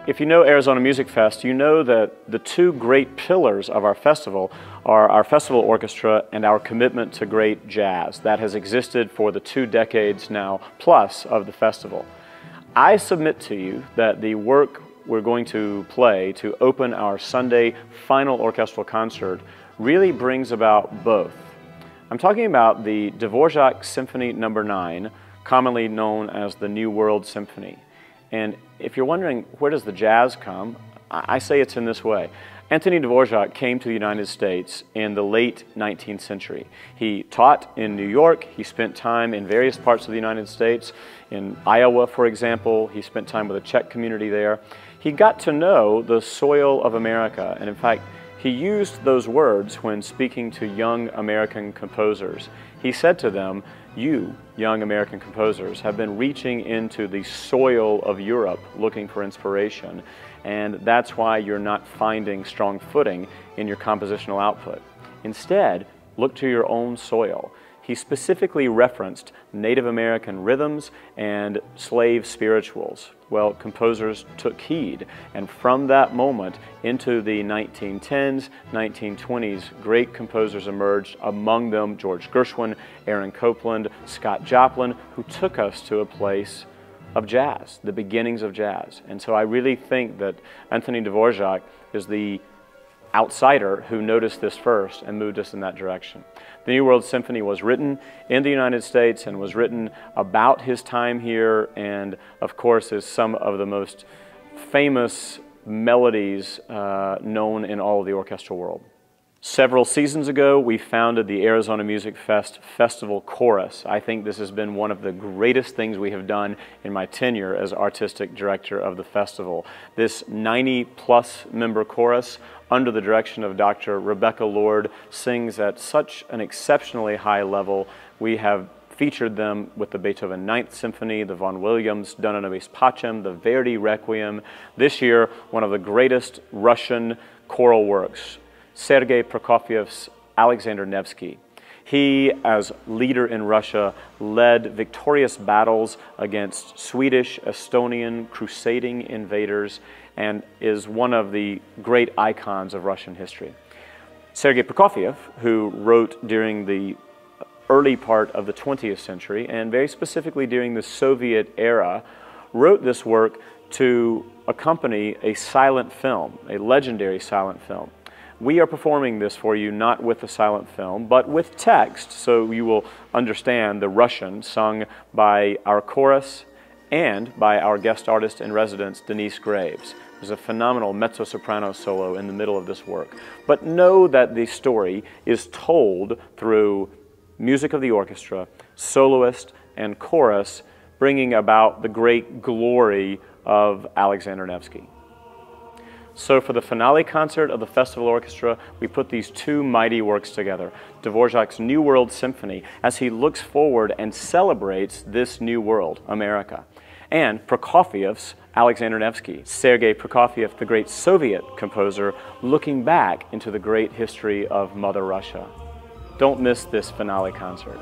If you know Arizona Music Fest, you know that the two great pillars of our festival are our festival orchestra and our commitment to great jazz that has existed for the 2 decades now plus of the festival. I submit to you that the work we're going to play to open our Sunday final orchestral concert really brings about both. I'm talking about the Dvorak Symphony No. 9, commonly known as the New World Symphony. And if you're wondering where does the jazz come, I say it's in this way. Anthony Dvorak came to the United States in the late 19th century. He taught in New York, he spent time in various parts of the United States. In Iowa, for example, he spent time with a Czech community there. He got to know the soil of America, and in fact, he used those words when speaking to young American composers. He said to them, "You, young American composers, have been reaching into the soil of Europe looking for inspiration, and that's why you're not finding strong footing in your compositional output. Instead, look to your own soil." He specifically referenced Native American rhythms and slave spirituals. Well, composers took heed, and from that moment into the 1910s, 1920s, great composers emerged, among them George Gershwin, Aaron Copland, Scott Joplin, who took us to a place of jazz, the beginnings of jazz. And so I really think that Anthony Dvorak is the outsider who noticed this first and moved us in that direction. The New World Symphony was written in the United States and was written about his time here, and of course is some of the most famous melodies known in all of the orchestral world. Several seasons ago, we founded the Arizona Music Fest Festival Chorus. I think this has been one of the greatest things we have done in my tenure as artistic director of the festival. This 90-plus member chorus, under the direction of Dr. Rebecca Lord, sings at such an exceptionally high level. We have featured them with the Beethoven Ninth Symphony, the Vaughan Williams Dona Nobis Pacem, the Verdi Requiem. This year, one of the greatest Russian choral works, Sergei Prokofiev's Alexander Nevsky. He, as leader in Russia, led victorious battles against Swedish, Estonian, crusading invaders, and is one of the great icons of Russian history. Sergei Prokofiev, who wrote during the early part of the 20th century, and very specifically during the Soviet era, wrote this work to accompany a silent film, a legendary silent film. We are performing this for you not with the silent film, but with text, so you will understand the Russian sung by our chorus and by our guest artist in residence, Denise Graves. There's a phenomenal mezzo-soprano solo in the middle of this work. But know that the story is told through music of the orchestra, soloist, and chorus, bringing about the great glory of Alexander Nevsky. So for the finale concert of the Festival Orchestra, we put these two mighty works together. Dvorak's New World Symphony, as he looks forward and celebrates this new world, America. And Prokofiev's Alexander Nevsky, Sergei Prokofiev, the great Soviet composer, looking back into the great history of Mother Russia. Don't miss this finale concert.